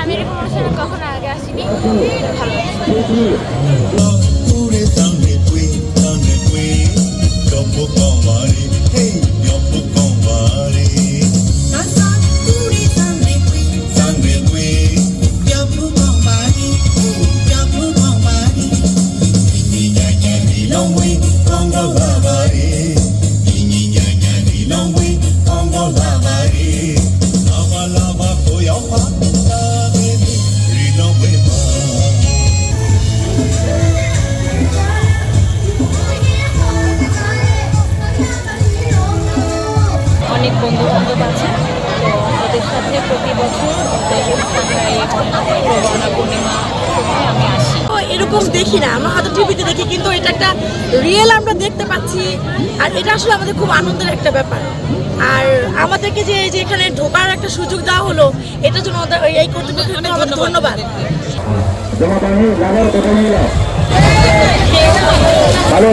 আমি এরকম অনুষ্ঠানে কখনো আগে আসিনি, ভালো লাগছে। অনেক বন্ধু বান্ধব আছে, তো ওদের সাথে প্রতি বছর পূর্ণিমা সময় আমি আসি। এরকম দেখি না, আমরা হয়তো টিভিতে দেখি, কিন্তু এটা একটা রিয়েল আমরা দেখতে পাচ্ছি, আর এটা আসলে আমাদের খুব আনন্দের একটা ব্যাপার। আর আমাদেরকে যে এখানে ঢোকার একটা সুযোগ দেওয়া হলো, এটার জন্য এই কর্তৃপক্ষকে আমাদের ধন্যবাদ। ভালো